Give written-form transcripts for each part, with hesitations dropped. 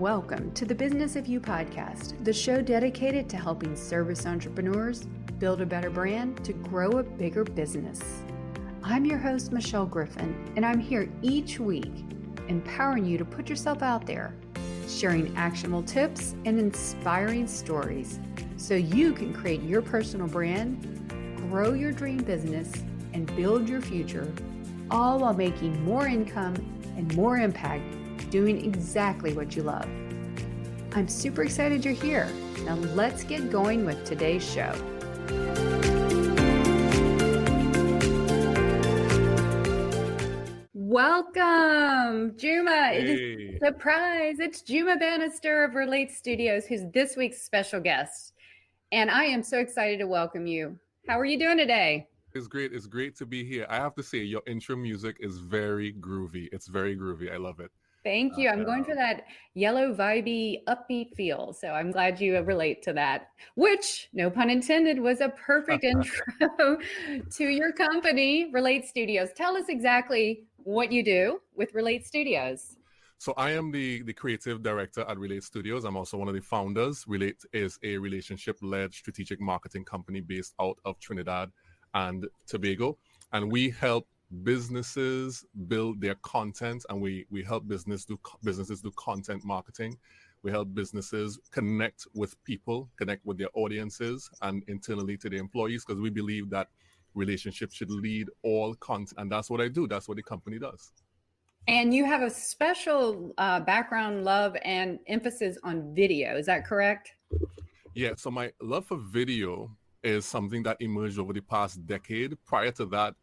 Welcome to the Business of You podcast, the show dedicated to helping service entrepreneurs build a better brand to grow a bigger business. I'm your host, Michelle Griffin, and I'm here each week empowering you to put yourself out there, sharing actionable tips and inspiring stories so you can create your personal brand, grow your dream business, and build your future, all while making more income and more impact doing exactly what you love. I'm super excited you're here. Now let's get going with today's show. Welcome, Juma. Hey. It is a surprise. It's Juma Bannister of Relate Studios, who's this week's special guest. And I am so excited to welcome you. How are you doing today? It's great. It's great to be here. I have to say, your intro music is very groovy. It's very groovy. I love it. Thank you. I'm going for that yellow, vibey, upbeat feel. So I'm glad you relate to that, which, no pun intended, was a perfect intro to your company, Relate Studios. Tell us exactly what you do with Relate Studios. So I am the creative director at Relate Studios. I'm also one of the founders. Relate is a relationship-led strategic marketing company based out of Trinidad and Tobago. And we help businesses build their content, and we help businesses do content marketing. We help businesses connect with people, connect with their audiences, and internally to the employees, because we believe that relationships should lead all content, and that's what I do. That's what the company does. And you have a special background, love, and emphasis on video. Is that correct? Yeah. So my love for video is something that emerged over the past decade. Prior to that,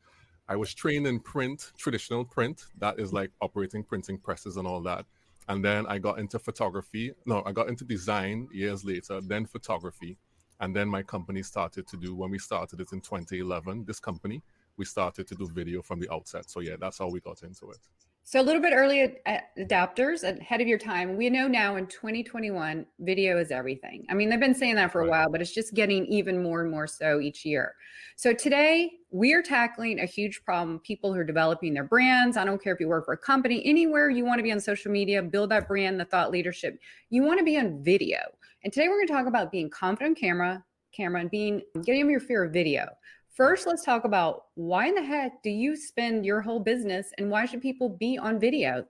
I was trained in print, traditional print. That is like operating printing presses and all that. And then I got into photography. No, I got into design years later, then photography. And then my company started to do, when we started it in 2011, this company, we started to do video from the outset. So yeah, that's how we got into it. So a little bit early adapters, ahead of your time. We know now in 2021, video is everything. I mean, they've been saying that for a while, but it's just getting even more and more so each year. So today we are tackling a huge problem. People who are developing their brands. I don't care if you work for a company, anywhere you want to be on social media, build that brand, the thought leadership. You want to be on video. And today we're going to talk about being confident on camera and getting over your fear of video. First, let's talk about why in the heck do you spend your whole business and why should people be on video?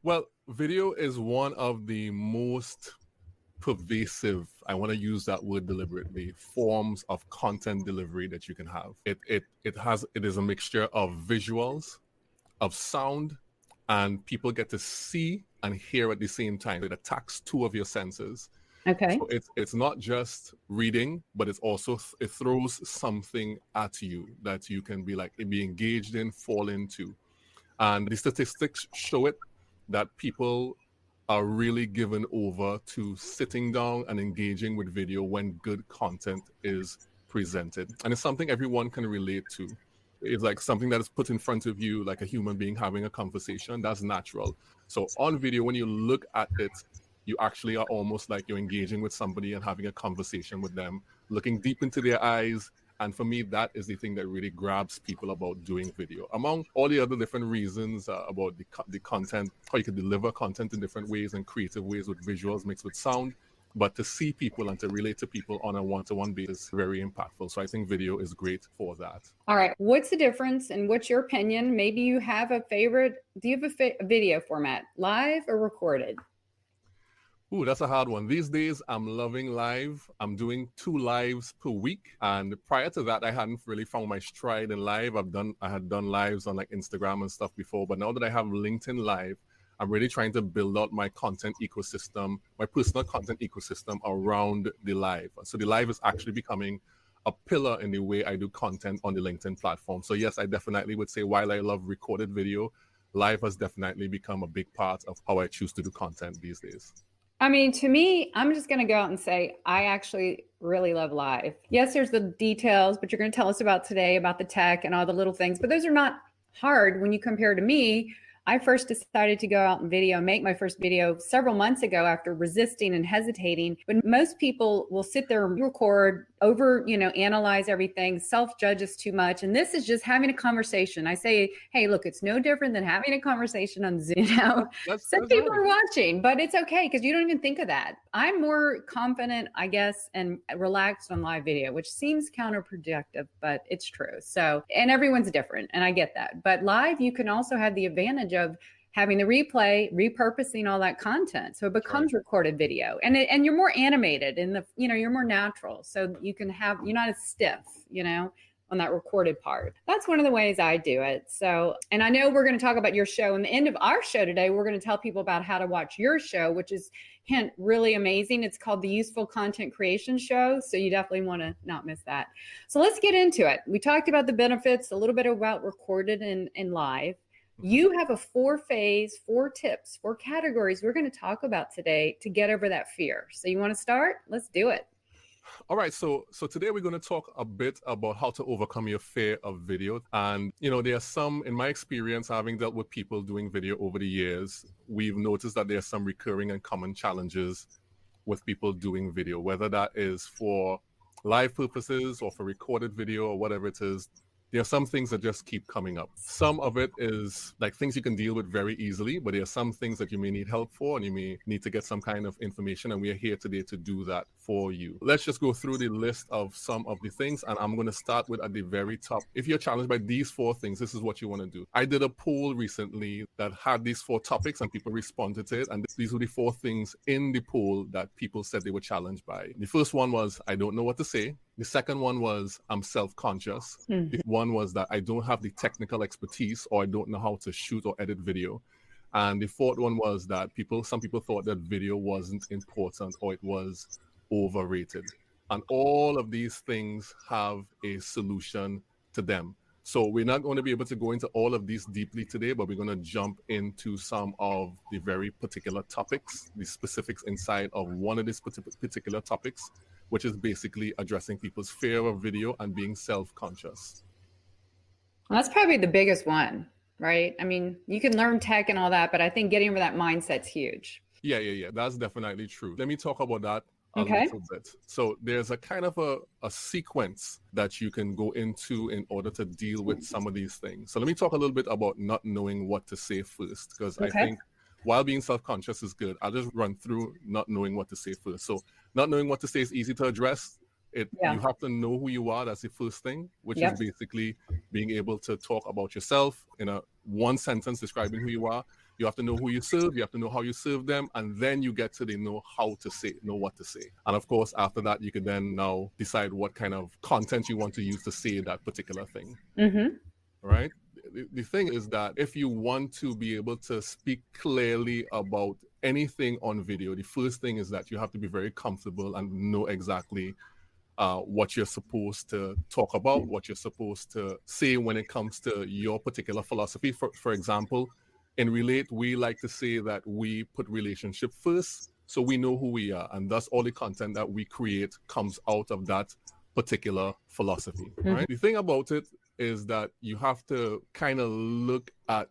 Well, video is one of the most pervasive, I want to use that word deliberately, forms of content delivery that you can have. It is a mixture of visuals, of sound, and people get to see and hear at the same time. It attacks two of your senses. Okay. So it's not just reading, but it throws something at you that you can be engaged in, fall into. And the statistics show it, that people are really given over to sitting down and engaging with video when good content is presented. And it's something everyone can relate to. It's like something that is put in front of you, like a human being having a conversation. That's natural. So on video, when you look at it, you actually are almost like you're engaging with somebody and having a conversation with them, looking deep into their eyes. And for me, that is the thing that really grabs people about doing video. Among all the other different reasons about the content, how you can deliver content in different ways and creative ways with visuals mixed with sound. But to see people and to relate to people on a one-to-one basis is very impactful. So I think video is great for that. All right. What's the difference and what's your opinion? Maybe you have a favorite. Do you have a video format, live or recorded? Ooh, that's a hard one. These days, I'm loving live. I'm doing 2 lives per week. And prior to that, I hadn't really found my stride in live. I had done lives on like Instagram and stuff before. But now that I have LinkedIn Live, I'm really trying to build out my content ecosystem, my personal content ecosystem around the live. So the live is actually becoming a pillar in the way I do content on the LinkedIn platform. So yes, I definitely would say while I love recorded video, live has definitely become a big part of how I choose to do content these days. I mean, to me, I'm just going to go out and say, I actually really love live. Yes, there's the details, but you're going to tell us about today, about the tech and all the little things, but those are not hard when you compare to me. I first decided to go out and make my first video several months ago after resisting and hesitating. But most people will sit there and record over, analyze everything, self-judge us too much. And this is just having a conversation. I say, hey, look, it's no different than having a conversation on Zoom. Some people are watching, but it's okay because you don't even think of that. I'm more confident, I guess, and relaxed on live video, which seems counterproductive, but it's true. So, and everyone's different, and I get that. But live, you can also have the advantage of having the replay, repurposing all that content, so it becomes recorded video, and you're more animated, and you're more natural, so you're not as stiff, on that recorded part. That's one of the ways I do it. So, and I know we're going to talk about your show. In the end of our show today, we're going to tell people about how to watch your show, which is really amazing. It's called the Useful Content Creation Show. So you definitely want to not miss that. So let's get into it. We talked about the benefits, a little bit about recorded and live. You have a 4-phase, 4 tips, 4 categories we're going to talk about today to get over that fear. So you want to start? Let's do it. All right, so today we're going to talk a bit about how to overcome your fear of video. And, there are some, in my experience, having dealt with people doing video over the years, we've noticed that there are some recurring and common challenges with people doing video, whether that is for live purposes or for recorded video or whatever it is. There are some things that just keep coming up. Some of it is like things you can deal with very easily, but there are some things that you may need help for, and you may need to get some kind of information, and we are here today to do that for you. Let's just go through the list of some of the things, and I'm going to start with at the very top. If you're challenged by these 4 things, this is what you want to do. I did a poll recently that had these 4 topics, and people responded to it, and these were the 4 things in the poll that people said they were challenged by. The first one was, I don't know what to say. The second one was, I'm self-conscious. The one was that I don't have the technical expertise, or I don't know how to shoot or edit video. And the fourth one was that some people thought that video wasn't important, or it was overrated. And all of these things have a solution to them. So we're not going to be able to go into all of these deeply today, but we're going to jump into some of the very particular topics, the specifics inside of one of these particular topics, which is basically addressing people's fear of video and being self-conscious. Well, that's probably the biggest one, right? I mean, you can learn tech and all that, but I think getting over that mindset's huge. Yeah. That's definitely true. Let me talk about that a little bit. So there's a kind of a sequence that you can go into in order to deal with some of these things. So let me talk a little bit about not knowing what to say first, because I think while being self-conscious is good, I'll just run through not knowing what to say first. So not knowing what to say is easy to address. You have to know who you are. That's the first thing, which is basically being able to talk about yourself in a one sentence describing who you are. You have to know who you serve. You have to know how you serve them. And then you get to know what to say. And of course, after that, you can then now decide what kind of content you want to use to say that particular thing. Right? The thing is that if you want to be able to speak clearly about anything on video, the first thing is that you have to be very comfortable and know exactly what you're supposed to talk about, what you're supposed to say when it comes to your particular philosophy. For example, in Relate, we like to say that we put relationship first, so we know who we are, and thus all the content that we create comes out of that particular philosophy, right? The thing about it is that you have to kind of look at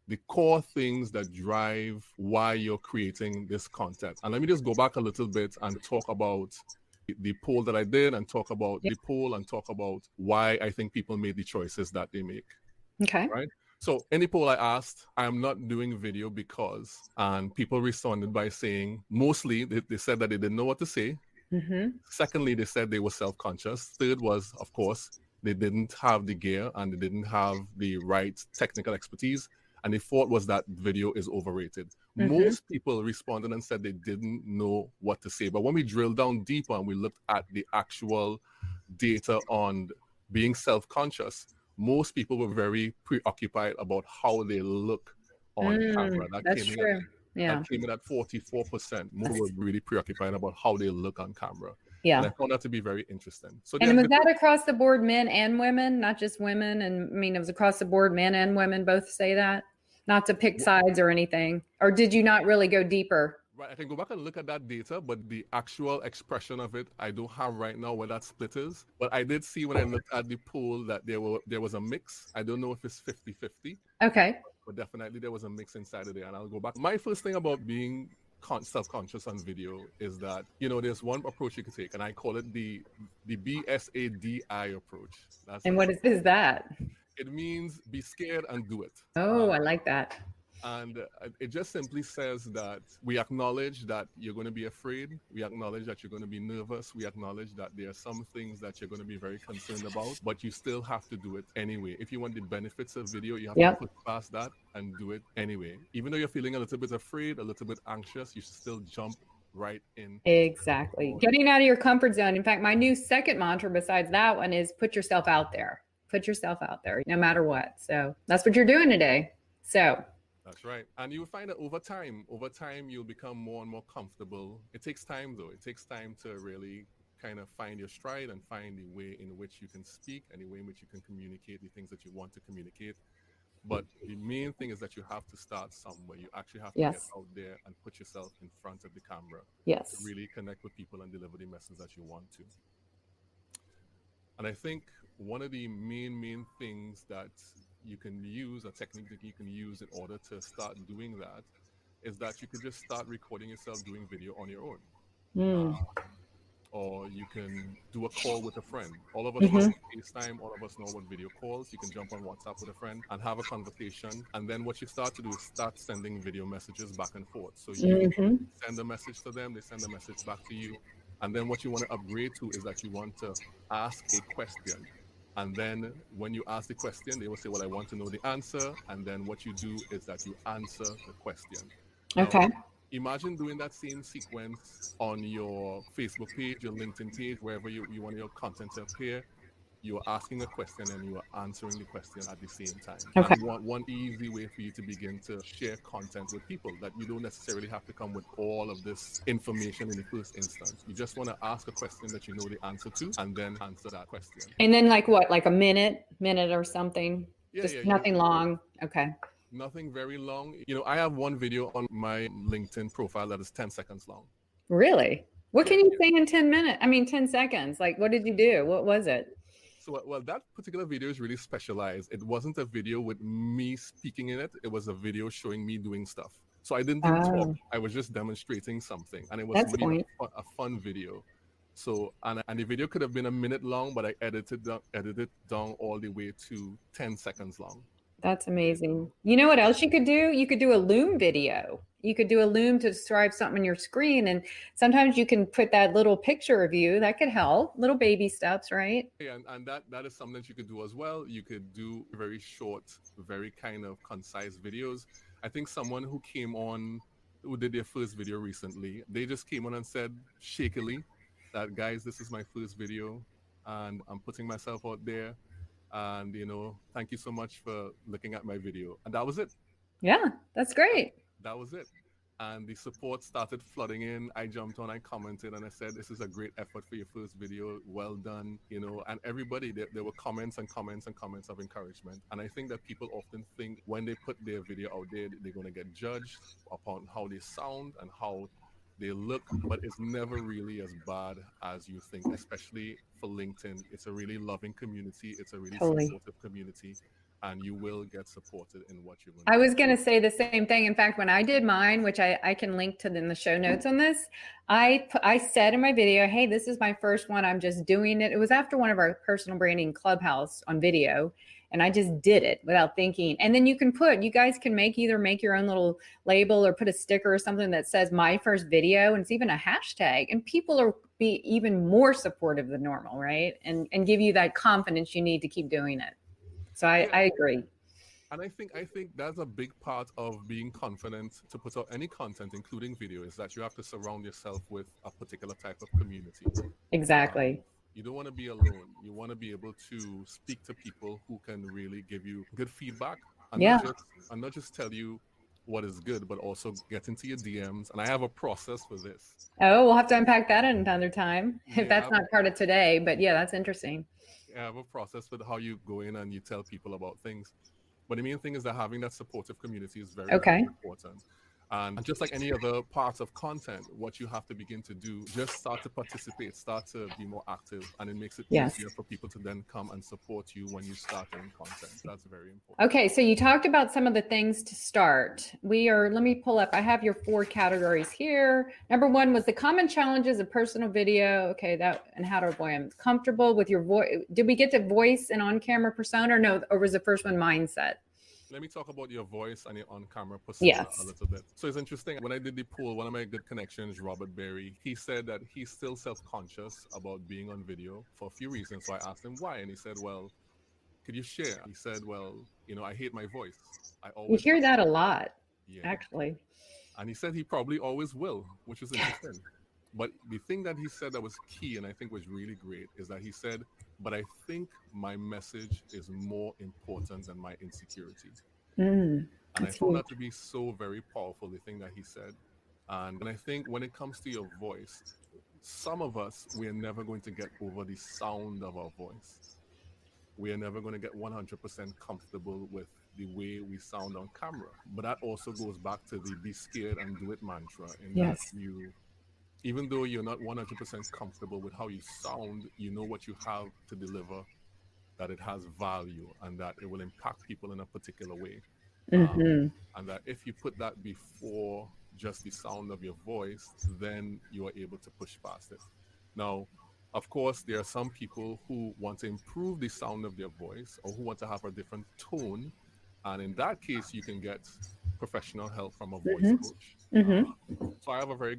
the core things that drive why you're creating this content. And let me just go back a little bit and talk about the poll that I did, and talk about the poll, and talk about why I think people made the choices that they make. Okay. Right? So in the poll I asked, I'm not doing video because, and people responded by saying, mostly they said that they didn't know what to say. Secondly, they said they were self-conscious. Third was, of course, they didn't have the gear and they didn't have the right technical expertise. And the fourth was that video is overrated. Most people responded and said they didn't know what to say. But when we drilled down deeper and we looked at the actual data on being self-conscious, most people were very preoccupied about how they look on camera. That's true. That came in at 44%. Most were really preoccupied about how they look on camera. Yeah. And I found that to be very interesting. So and was that across the board, men and women, not just women? And I mean, it was across the board, men and women both say that? Not to pick sides or anything. Or did you not really go deeper? Right, I can go back and look at that data, but the actual expression of it, I don't have right now where that split is. But I did see when I looked at the poll that there was a mix. I don't know if it's 50-50. Okay. but definitely there was a mix inside of there. And I'll go back. My first thing about being self-conscious on video is that, you know, there's one approach you could take, and I call it the BSADI approach. And what is that? It means be scared and do it. Oh, I like that. And it just simply says that we acknowledge that you're going to be afraid. We acknowledge that you're going to be nervous. We acknowledge that there are some things that you're going to be very concerned about, but you still have to do it anyway. If you want the benefits of video, you have to put past that and do it anyway. Even though you're feeling a little bit afraid, a little bit anxious, you should still jump right in. Exactly. Getting out of your comfort zone. In fact, my new second mantra besides that one is put yourself out there. Put yourself out there no matter what. So that's what you're doing today. So that's right. And you'll find that over time, you'll become more and more comfortable. It takes time, though. It takes time to really kind of find your stride and find the way in which you can speak and the way in which you can communicate the things that you want to communicate. But the main thing is that you have to start somewhere. You actually have to get out there and put yourself in front of the camera. Yes. To really connect with people and deliver the message that you want to. And I think one of the main things that you can use, a technique that you can use in order to start doing that, is that you could just start recording yourself doing video on your own. Or you can do a call with a friend. All of us know FaceTime, all of us know about video calls. You can jump on WhatsApp with a friend and have a conversation. And then what you start to do is start sending video messages back and forth. So you send a message to them, they send a message back to you. And then what you want to upgrade to is that you want to ask a question. And then when you ask the question, they will say, well, I want to know the answer. And then what you do is that you answer the question. Okay. Now, imagine doing that same sequence on your Facebook page, your LinkedIn page, wherever you want your content to appear. You are asking a question and you are answering the question at the same time. Okay. And one easy way for you to begin to share content with people, that you don't necessarily have to come with all of this information in the first instance. You just want to ask a question that you know the answer to and then answer that question. And then like what, like a minute or something? Just nothing long. Okay. Nothing very long. You know, I have one video on my LinkedIn profile that is 10 seconds long. Really? What can you say in 10 seconds? Like, what did you do? What was it? So, well, that particular video is really specialized. It wasn't a video with me speaking in it. It was a video showing me doing stuff. So I didn't talk. I was just demonstrating something. And it was really a fun video. So, and the video could have been a minute long, but I edited down all the way to 10 seconds long. That's amazing. You know what else you could do? You could do a Loom video. You could do a Loom to describe something on your screen. And sometimes you can put that little picture of you. That could help. Little baby steps, right? Yeah, and that is something that you could do as well. You could do very short, very kind of concise videos. I think someone who came on, who did their first video recently, they just came on and said shakily that, guys, this is my first video and I'm putting myself out there. And, you know, thank you so much for looking at my video. And that was it. Yeah, that's great. That was it. And the support started flooding in. I jumped on, I commented, and I said, this is a great effort for your first video. Well done. You know, and everybody, there were comments and comments and comments of encouragement. And I think that people often think when they put their video out there, they're going to get judged upon how they sound and how they look, but it's never really as bad as you think, especially for LinkedIn. It's a really loving community. It's a really supportive community. And you will get supported in what you're going to do. I was going to say the same thing. In fact, when I did mine, which I can link to in the show notes on this, I said in my video, hey, this is my first one. I'm just doing it. It was after one of our personal branding clubhouse on video. And I just did it without thinking. And then you guys can either make your own little label or put a sticker or something that says my first video. And it's even a hashtag. And people are be even more supportive than normal, right? And give you that confidence you need to keep doing it. So I agree. And I think that's a big part of being confident to put out any content, including video, is that you have to surround yourself with a particular type of community. Exactly. You don't want to be alone. You want to be able to speak to people who can really give you good feedback and not just tell you what is good, but also get into your DMs. And I have a process for this. Oh, we'll have to unpack that another time if that's not part of today. But yeah, that's interesting. I have a process for how you go in and you tell people about things. But the main thing is that having that supportive community is very, very important. And just like any other parts of content, what you have to begin to do, just start to participate, start to be more active, and it makes it Yes. easier for people to then come and support you when you start doing content. That's very important. Okay, so you talked about some of the things to start. Let me pull up, I have your 4 categories here. Number 1 was the common challenges of personal video. Okay, and how to avoid them. Comfortable with your voice. Did we get to voice and on-camera persona, or no? Or was the first one mindset? Let me talk about your voice and your on-camera persona a Yes. little bit. So it's interesting. When I did the poll, one of my good connections, Robert Berry, he said that he's still self-conscious about being on video for a few reasons. So I asked him why, and he said, well, could you share? He said, well, I hate my voice. I You always hear have. that a lot, Yeah. actually. And he said he probably always will, which is interesting. But the thing that he said that was key and I think was really great is that he said, but I think my message is more important than my insecurity. And I found that to be so very powerful, the thing that he said. And I think when it comes to your voice, some of us, we are never going to get over the sound of our voice. We are never going to get 100% comfortable with the way we sound on camera. But that also goes back to the be scared and do it mantra, in that Yes. even though you're not 100% comfortable with how you sound, you know what you have to deliver, that it has value and that it will impact people in a particular way. And that if you put that before just the sound of your voice, then you are able to push past it. Now, of course, there are some people who want to improve the sound of their voice or who want to have a different tone. And in that case, you can get professional help from a voice coach. So I have a very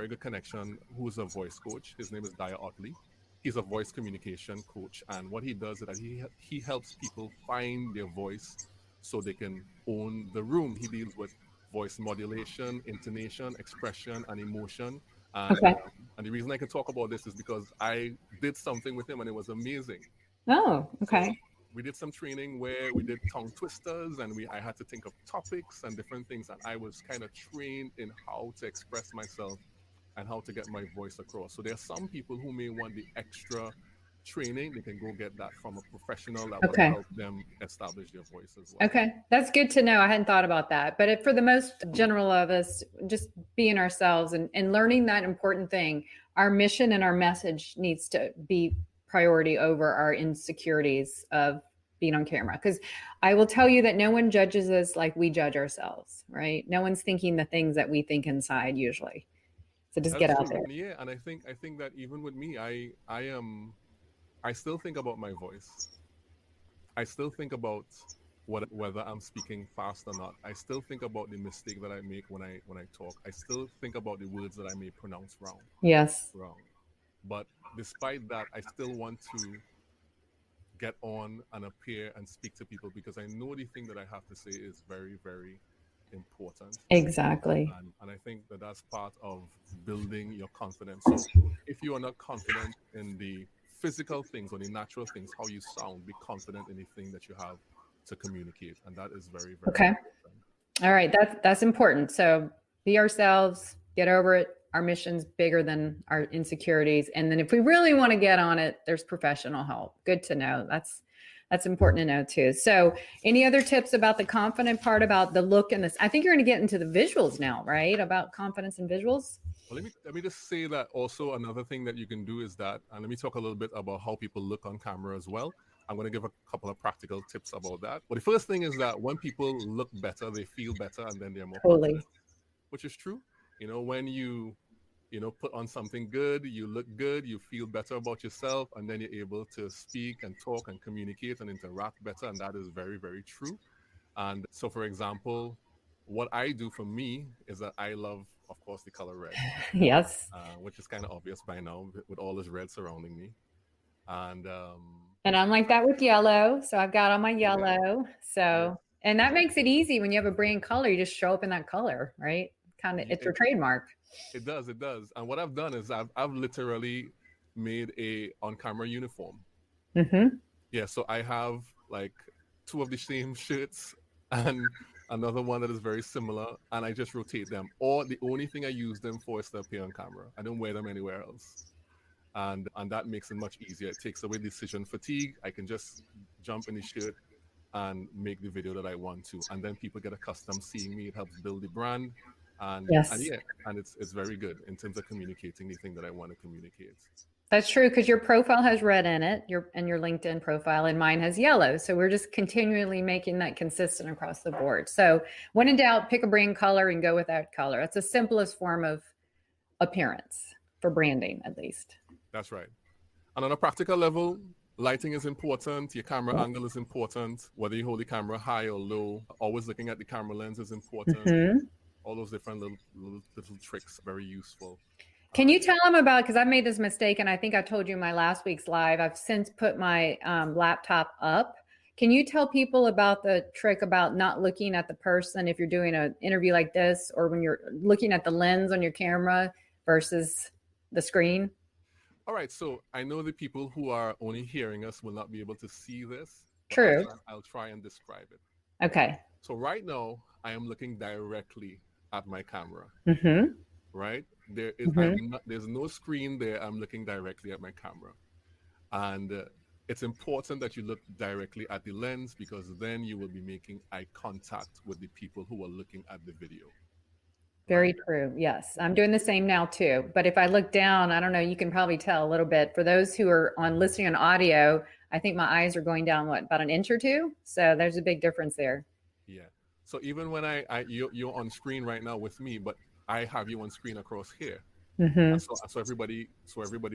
good connection who's a voice coach. His name is Daya Otley. He's a voice communication coach. And what he does is that he helps people find their voice so they can own the room. He deals with voice modulation, intonation, expression, and emotion. Okay. And the reason I can talk about this is because I did something with him and it was amazing. Oh, okay. So we did some training where we did tongue twisters and I had to think of topics and different things. And I was kind of trained in how to express myself and how to get my voice across. So there are some people who may want the extra training. They can go get that from a professional that will Okay. help them establish their voice as well. Okay, that's good to know. I hadn't thought about that. But for the most general of us, just being ourselves and learning that important thing, our mission and our message needs to be priority over our insecurities of being on camera. Because I will tell you that no one judges us like we judge ourselves, right? No one's thinking the things that we think inside usually. So just get That's out true. there. Yeah, and I think that even with me, I still think about my voice. I still think about whether I'm speaking fast or not. I still think about the mistake that I make when I talk. I still think about the words that I may pronounce wrong. Yes. But despite that, I still want to get on and appear and speak to people because I know the thing that I have to say is very, very important. Exactly. And I think that that's part of building your confidence. So if you are not confident in the physical things or the natural things, how you sound, be confident in the thing that you have to communicate. And that is very, very Okay. important. All right, that's important. So be ourselves, get over it. Our mission's bigger than our insecurities. And then if we really want to get on it, there's professional help. Good to know. That's important to know too. So any other tips about the confident part, about the look and this? I think you're going to get into the visuals now, right? About confidence and visuals. Well, let me just say that also another thing that you can do is that, and let me talk a little bit about how people look on camera as well. I'm going to give a couple of practical tips about that. But the first thing is that when people look better, they feel better, and then they're more confident, which is true. When you put on something good, you look good, you feel better about yourself, and then you're able to speak and talk and communicate and interact better. And that is very, very true. And so, for example, what I do for me is that I love, of course, the color red. Yes. Which is kind of obvious by now with all this red surrounding me. And I'm like that with yellow. So I've got on my yellow. So, and that makes it easy when you have a brand color. You just show up in that color, right? Kind of, it's your trademark. It does. And what I've done is I've literally made a on-camera uniform. Yeah, so I have like 2 of the same shirts and another one that is very similar, and I just rotate them. Or the only thing I use them for is to appear on camera. I don't wear them anywhere else. And that makes it much easier. It takes away decision fatigue. I can just jump in the shirt and make the video that I want to. And then people get accustomed seeing me. It helps build the brand. And yeah, and it's very good in terms of communicating the thing that I want to communicate. That's true, because your profile has red in it, your LinkedIn profile, and mine has yellow. So we're just continually making that consistent across the board. So when in doubt, pick a brand color and go with that color. That's the simplest form of appearance for branding, at least. That's right. And on a practical level, lighting is important. Your camera angle is important. Whether you hold the camera high or low, always looking at the camera lens is important. All those different little tricks, very useful. Can you tell them about, because I've made this mistake, and I think I told you in my last week's live, I've since put my laptop up. Can you tell people about the trick about not looking at the person if you're doing an interview like this, or when you're looking at the lens on your camera versus the screen? All right, so I know the people who are only hearing us will not be able to see this. True. I'll try and describe it. Okay. So right now, I am looking directly at my camera. Right? There's no screen there. I'm looking directly at my camera. And it's important that you look directly at the lens, because then you will be making eye contact with the people who are looking at the video. Very true. Yes. I'm doing the same now too. But if I look down, I don't know, you can probably tell a little bit. For those who are listening on audio, I think my eyes are going down, about an inch or two? So there's a big difference there. Yeah. So even when you're on screen right now with me, but I have you on screen across here. So everybody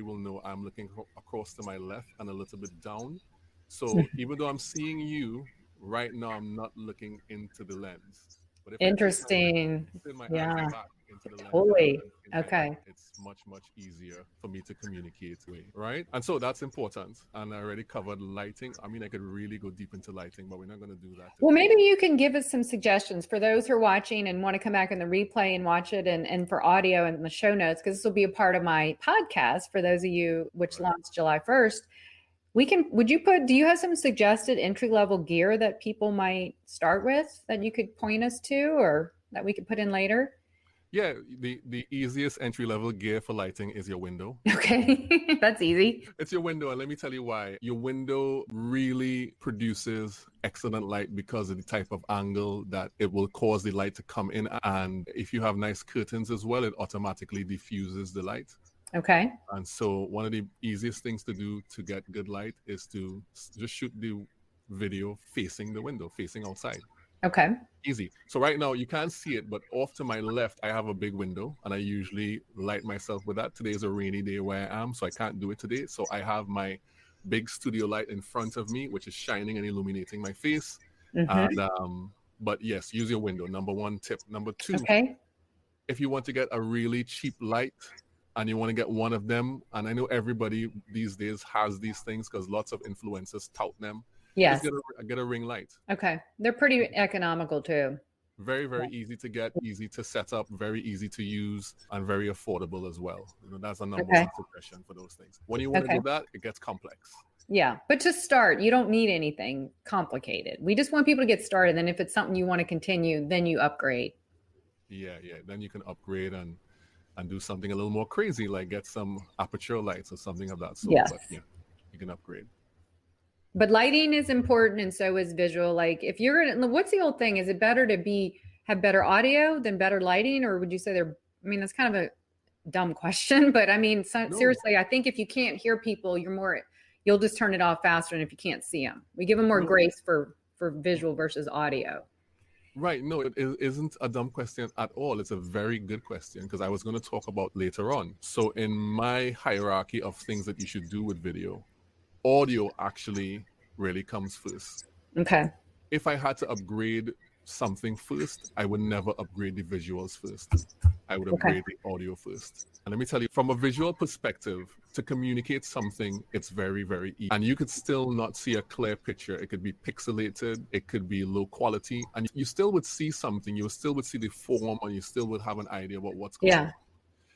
will know I'm looking across to my left and a little bit down. So even though I'm seeing you right now, I'm not looking into the lens. But if interesting. I turn my eyes back into the lens, totally. Okay. it's much easier for me to communicate with, right? And so that's important. And I already covered lighting. I mean, I could really go deep into lighting, but we're not going to do that today. Well, maybe you can give us some suggestions for those who are watching and want to come back in the replay and watch it, and for audio and the show notes, because this will be a part of my podcast for those of you which launched July 1st. Do you have some suggested entry-level gear that people might start with that you could point us to, or that we could put in later? Yeah, the easiest entry-level gear for lighting is your window. Okay, that's easy. It's your window, and let me tell you why. Your window really produces excellent light because of the type of angle that it will cause the light to come in. And if you have nice curtains as well, it automatically diffuses the light. Okay. And so one of the easiest things to do to get good light is to just shoot the video facing the window, facing outside. Okay. Easy. So right now you can't see it, but off to my left, I have a big window, and I usually light myself with that. Today is a rainy day where I am, so I can't do it today. So I have my big studio light in front of me, which is shining and illuminating my face. And, but yes, use your window. Number one tip. Number two, if you want to get a really cheap light, and you want to get one of them, and I know everybody these days has these things because lots of influencers tout them. Yes. Just get a ring light. Okay. They're pretty economical too. Very, very easy to get, easy to set up, very easy to use, and very affordable as well. That's a number one suggestion for those things. When you want to do that, it gets complex. Yeah. But to start, you don't need anything complicated. We just want people to get started. And if it's something you want to continue, then you upgrade. Yeah. Then you can upgrade and do something a little more crazy, like get some aperture lights or something of that sort. Yes. But yeah, you can upgrade. But lighting is important, and so is visual. Like if you're gonna, what's the old thing? Is it better to have better audio than better lighting? Or would you say that's kind of a dumb question, but I mean, seriously, I think if you can't hear people, you'll just turn it off faster than if you can't see them. We give them more grace for visual versus audio. Right. No, it isn't a dumb question at all. It's a very good question, because I was going to talk about later on. So in my hierarchy of things that you should do with video, audio actually really comes first. Okay. If I had to upgrade something first, I would never upgrade the visuals first. I would upgrade the audio first. And let me tell you, from a visual perspective, to communicate something, it's very, very easy. And you could still not see a clear picture. It could be pixelated, it could be low quality, and you still would see something. You still would see the form, and you still would have an idea about what's going on.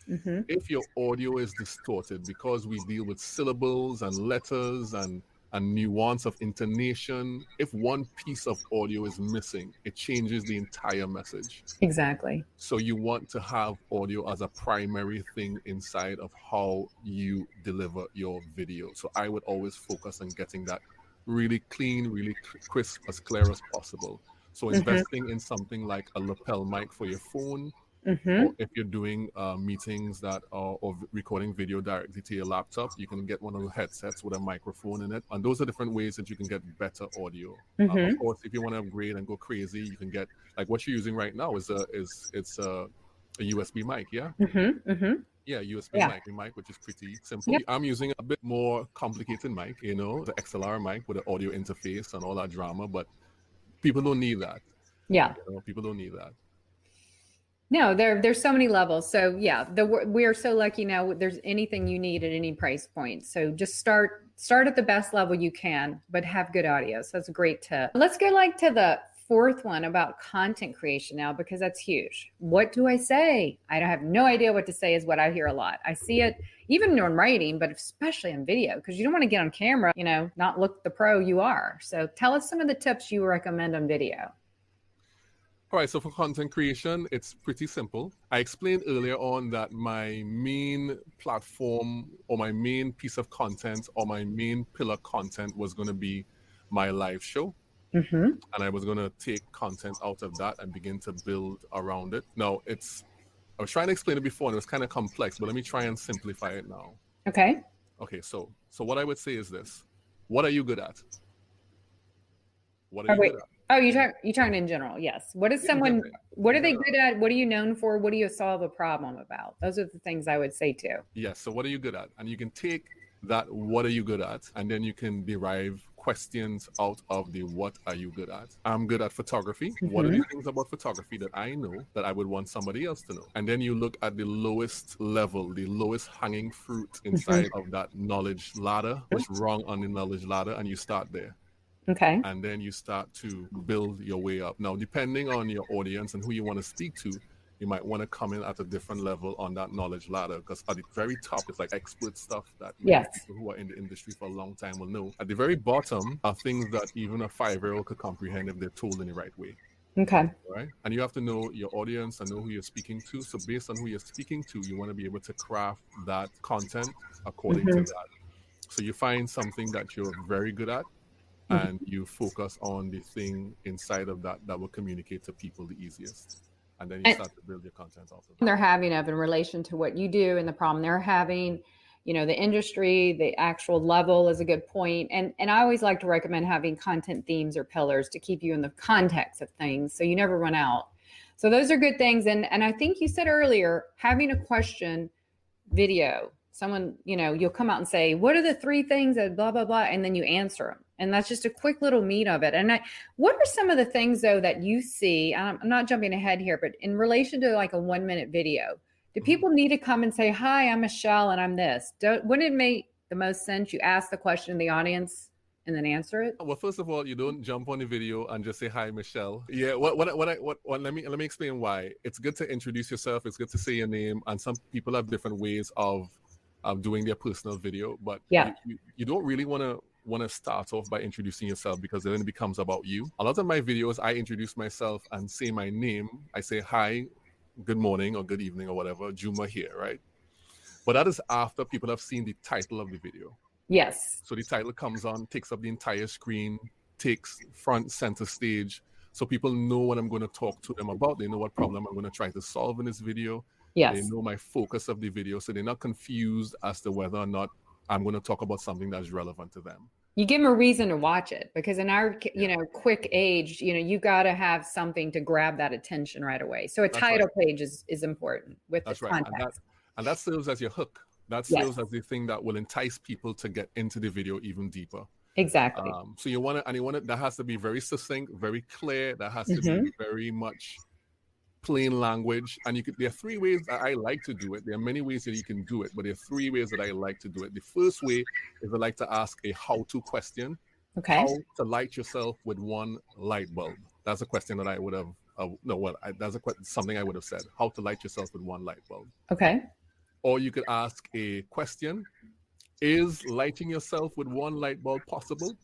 Mm-hmm. If your audio is distorted, because we deal with syllables and letters and nuance of intonation, if one piece of audio is missing, it changes the entire message. Exactly. So you want to have audio as a primary thing inside of how you deliver your video. So I would always focus on getting that really clean, really crisp, as clear as possible. So investing in something like a lapel mic for your phone, Or if you're doing meetings that are or recording video directly to your laptop, you can get one of the headsets with a microphone in it. And those are different ways that you can get better audio. Of course, if you want to upgrade and go crazy, you can get, like what you're using right now is a USB mic, yeah? Yeah, USB mic, which is pretty simple. Yep. I'm using a bit more complicated mic, you know, the XLR mic with the audio interface and all that drama, but people don't need that. Yeah. You know, people don't need that. No, there's so many levels. So yeah, we are so lucky now. There's anything you need at any price point. So just start at the best level you can, but have good audio. So that's a great tip. Let's go to the fourth one about content creation now, because that's huge. What do I say? I have no idea what to say is what I hear a lot. I see it even in writing, but especially on video, because you don't want to get on camera, you know, not look the pro you are. So tell us some of the tips you recommend on video. All right, so for content creation, it's pretty simple. I explained earlier on that my main platform or my main piece of content or my main pillar content was going to be my live show. And I was going to take content out of that and begin to build around it. Now, I was trying to explain it before and it was kind of complex, but let me try and simplify it now. Okay, so what I would say is this. What are you good at? What are you good at? Oh, you're talking in general, yes. What is someone, what are they good at? What are you known for? What do you solve a problem about? Those are the things I would say too. Yes, so what are you good at? And you can take that, what are you good at? And then you can derive questions out of the what are you good at? I'm good at photography. What are the things about photography that I know that I would want somebody else to know? And then you look at the lowest level, the lowest hanging fruit inside of that knowledge ladder, what's wrong on the knowledge ladder, and you start there. Okay. And then you start to build your way up. Now, depending on your audience and who you want to speak to, you might want to come in at a different level on that knowledge ladder, because at the very top, it's like expert stuff that people who are in the industry for a long time will know. At the very bottom are things that even a 5-year-old could comprehend if they're told in the right way. Okay. Right? And you have to know your audience and know who you're speaking to. So based on who you're speaking to, you want to be able to craft that content according to that. So you find something that you're very good at, and you focus on the thing inside of that will communicate to people the easiest. And then you start to build your content off of that. They're having in relation to what you do and the problem they're having, you know, the industry, the actual level is a good point. And I always like to recommend having content themes or pillars to keep you in the context of things so you never run out. So those are good things. And I think you said earlier, having a question video, someone, you know, you'll come out and say, what are the 3 things that blah, blah, blah, and then you answer them. And that's just a quick little meat of it. And what are some of the things, though, that you see? I'm not jumping ahead here, but in relation to like a 1-minute video, do people need to come and say, hi, I'm Michelle and I'm this? Wouldn't it make the most sense you ask the question in the audience and then answer it? Well, first of all, you don't jump on the video and just say, hi, Michelle. Yeah, let me explain why. It's good to introduce yourself. It's good to say your name. And some people have different ways of doing their personal video, but you don't really want to start off by introducing yourself, because then it becomes about you. A lot of my videos, I introduce myself and say my name. I say, hi, good morning or good evening or whatever, Juma here, right? But that is after people have seen the title of the video. Yes. So the title comes on, takes up the entire screen, takes front center stage. So people know what I'm going to talk to them about. They know what problem I'm going to try to solve in this video. Yes. They know my focus of the video. So they're not confused as to whether or not I'm going to talk about something that's relevant to them. You give them a reason to watch it, because in our, you know, quick age, you know, you got to have something to grab that attention right away. So a title page is important with the context. And that serves as your hook. That serves as the thing that will entice people to get into the video even deeper. Exactly. So you want to, that has to be very succinct, very clear. That has to be very much plain language. And there are 3 ways that I like to do it. There are many ways that you can do it, but there are 3 ways that I like to do it. The first way is I like to ask a how-to question. Okay. How to light yourself with 1 light bulb. That's a question that I would have, something I would have said. How to light yourself with 1 light bulb. Okay. Or you could ask a question. Is lighting yourself with 1 light bulb possible?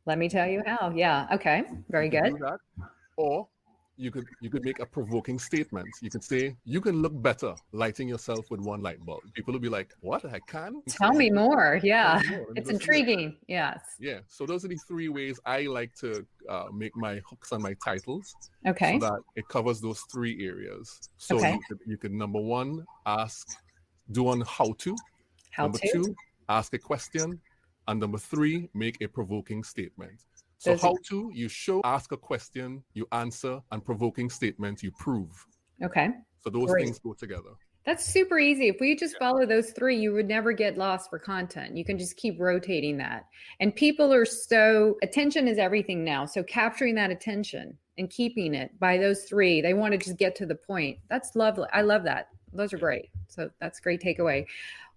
Let me tell you how. Yeah. Okay. Very good. Do that. Or you could make a provoking statement. You could say, you can look better lighting yourself with one light bulb. People will be like, what? I can? Tell me more. Tell Yeah. me more. Let me It's go see it. intriguing. Yes. Yeah. So those are the three ways I like to make my hooks and my titles. Okay. So that it covers those three areas. So Okay. you could number one, do on how to. How Number to? two, ask a question. And number three, make a provoking statement. So Those are- how to, you show, ask a question, you answer, and provoking statement, you prove. Okay. So those Great. things go together. That's super easy. If we just follow those three, you would never get lost for content. You can just keep rotating that. And people are attention is everything now. So capturing that attention and keeping it by those three, they want to just get to the point. That's lovely. I love that. Those are great. So that's a great takeaway.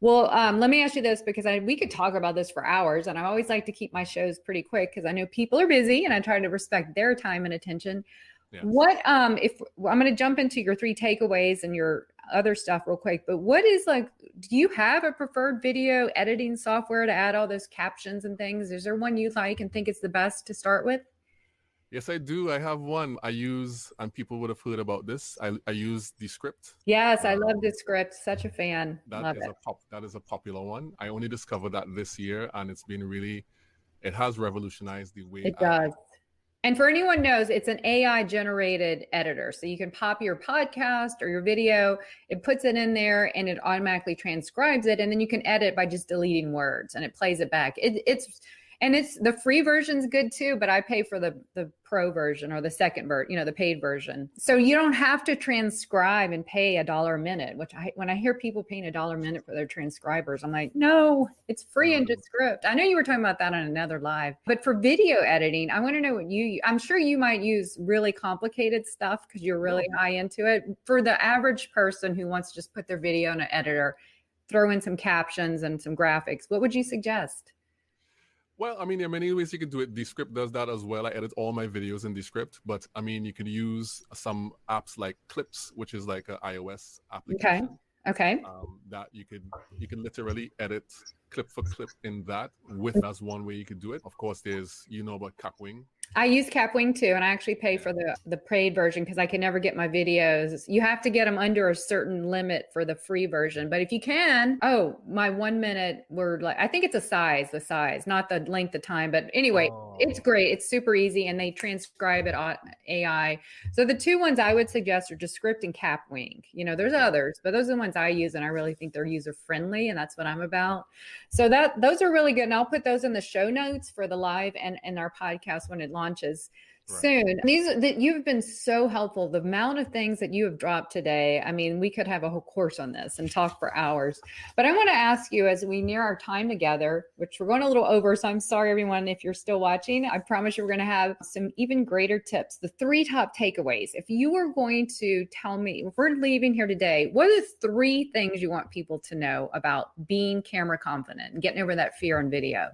Well, let me ask you this, because we could talk about this for hours, and I always like to keep my shows pretty quick because I know people are busy and I try to respect their time and attention. Yes. What if I'm going to jump into your three takeaways and your other stuff real quick, but what is do you have a preferred video editing software to add all those captions and things? Is there one you like and think it's the best to start with? Yes, I do. I have one I use, and people would have heard about this. I use Descript. Yes, I love Descript. Such a fan. That is a popular one. I only discovered that this year, and it's been it has revolutionized the way it does. And for anyone knows, it's an AI generated editor. So you can pop your podcast or your video, it puts it in there and it automatically transcribes it. And then you can edit by just deleting words and it plays it back. It's the free version's good too, but I pay for the pro version or the second version, the paid version. So you don't have to transcribe and pay $1 a minute, which when I hear people paying $1 a minute for their transcribers, I'm like, no, it's free in Descript. I know you were talking about that on another live, but for video editing, I want to know what I'm sure you might use really complicated stuff because you're really high into it. For the average person who wants to just put their video in an editor, throw in some captions and some graphics, what would you suggest? Well, I mean, there are many ways you can do it. Descript does that as well. I edit all my videos in Descript, but I mean, you can use some apps like Clips, which is like an iOS application. Okay. That you can literally edit clip for clip in that that's one way you could do it. Of course, there's about Capwing. I use Capwing too, and I actually pay for the paid version because I can never get my videos. You have to get them under a certain limit for the free version. But if you can, my 1 minute word, I think it's the size, not the length of time. But anyway, It's great. It's super easy, and they transcribe it on AI. So the two ones I would suggest are Descript and Capwing. There's others, but those are the ones I use, and I really think they're user friendly, and that's what I'm about. So those are really good, and I'll put those in the show notes for the live and our podcast when it launches soon. You've been so helpful. The amount of things that you have dropped today, I mean, we could have a whole course on this and talk for hours. But I want to ask you, as we near our time together, which we're going a little over, so I'm sorry, everyone, if you're still watching. I promise you we're going to have some even greater tips. The 3 top takeaways. If you were going to tell me, if we're leaving here today, what are the 3 things you want people to know about being camera confident and getting over that fear on video?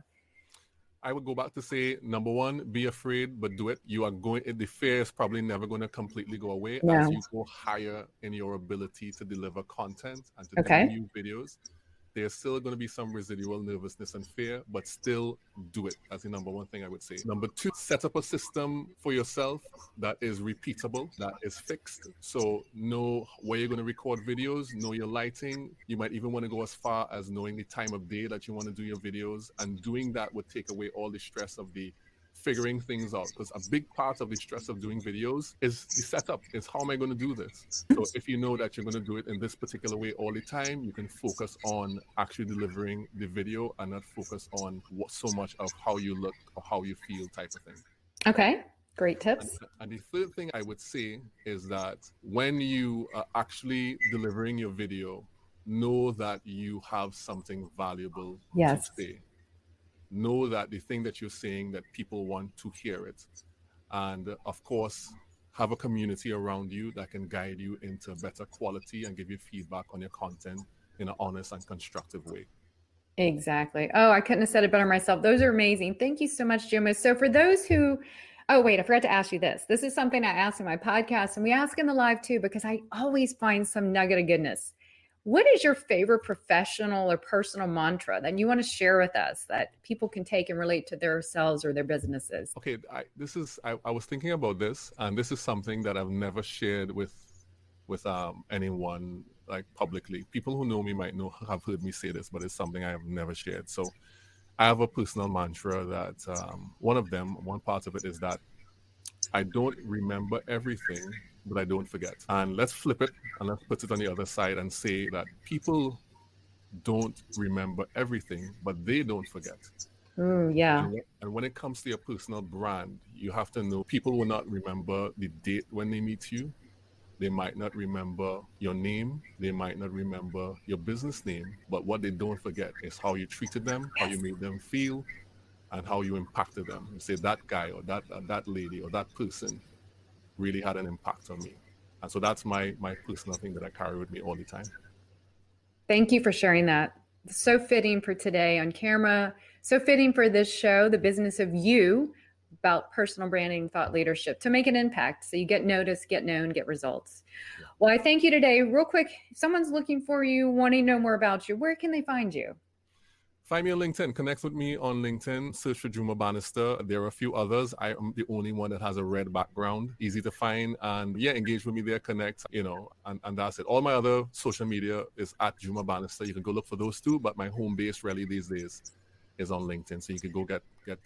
I would go back to say, number 1, be afraid, but do it. The fear is probably never going to completely go away as you go higher in your ability to deliver content and to do new videos. There's still going to be some residual nervousness and fear, but still do it. That's the number 1 thing I would say. Number 2, set up a system for yourself that is repeatable, that is fixed. So know where you're going to record videos, know your lighting. You might even want to go as far as knowing the time of day that you want to do your videos. And doing that would take away all the stress of the figuring things out, because a big part of the stress of doing videos is the setup. Is how am I going to do this? So if you know that you're going to do it in this particular way all the time, you can focus on actually delivering the video and not focus on so much of how you look or how you feel type of thing. Okay, great tips. And the third thing I would say is that when you are actually delivering your video, know that you have something valuable to say. Know that the thing that you're saying, that people want to hear it. And of course, have a community around you that can guide you into better quality and give you feedback on your content in an honest and constructive way. Exactly. Oh, I couldn't have said it better myself. Those are amazing. Thank you so much, Juma. So for those who, I forgot to ask you this. This is something I ask in my podcast, and we ask in the live too, because I always find some nugget of goodness. What is your favorite professional or personal mantra that you want to share with us that people can take and relate to themselves or their businesses? Okay, I was thinking about this, and this is something that I've never shared with anyone like publicly. People who know me might know have heard me say this, but it's something I have never shared. So I have a personal mantra that one part of it is that I don't remember everything, but I don't forget. And let's flip it and let's put it on the other side and say that people don't remember everything, but they don't forget. Ooh, yeah. And when it comes to your personal brand, you have to know people will not remember the date when they meet you. They might not remember your name. They might not remember your business name. But what they don't forget is how you treated them, how you made them feel, and how you impacted them. You say that guy or that lady or that person really had an impact on me. And so that's my personal thing that I carry with me all the time. Thank you for sharing that. So fitting for today on camera. So fitting for this show, The Business of You, about personal branding, thought leadership to make an impact. So you get noticed, get known, get results. Yeah. Well, I thank you today. Real quick, if someone's looking for you, wanting to know more about you, where can they find you? Find me on LinkedIn. Connect with me on LinkedIn. Search for Juma Bannister. There are a few others. I am the only one that has a red background. Easy to find. And yeah, engage with me there. Connect, and that's it. All my other social media is at Juma Bannister. You can go look for those too. But my home base really these days is on LinkedIn. So you can go get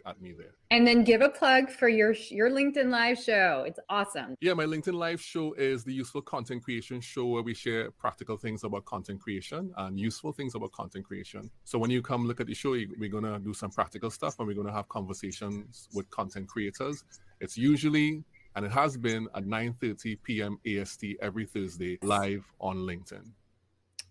at me there. And then give a plug for your LinkedIn live show. It's awesome. Yeah, my LinkedIn live show is the Useful Content Creation Show, where we share practical things about content creation and useful things about content creation. So when you come look at the show, we're going to do some practical stuff and we're going to have conversations with content creators. It's usually, and it has been, at 9:30 p.m. AST every Thursday, live on LinkedIn.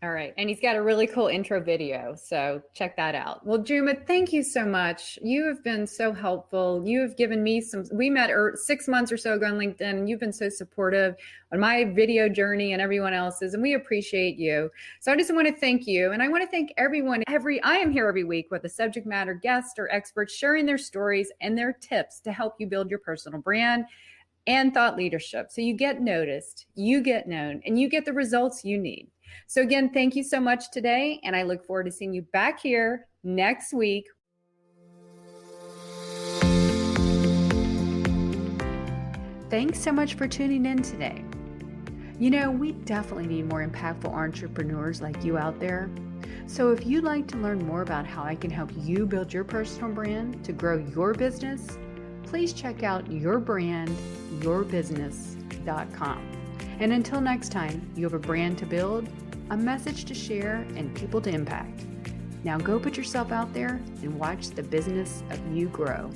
All right. And he's got a really cool intro video. So check that out. Well, Juma, thank you so much. You have been so helpful. You have given me we met 6 months or so ago on LinkedIn, and you've been so supportive on my video journey and everyone else's, and we appreciate you. So I just want to thank you. And I want to thank everyone. I am here every week with a subject matter guest or expert sharing their stories and their tips to help you build your personal brand and thought leadership. So you get noticed, you get known, and you get the results you need. So again, thank you so much today, and I look forward to seeing you back here next week. Thanks so much for tuning in today. We definitely need more impactful entrepreneurs like you out there. So if you'd like to learn more about how I can help you build your personal brand to grow your business, please check out yourbrandyourbusiness.com. And until next time, you have a brand to build, a message to share, and people to impact. Now go put yourself out there and watch the business of you grow.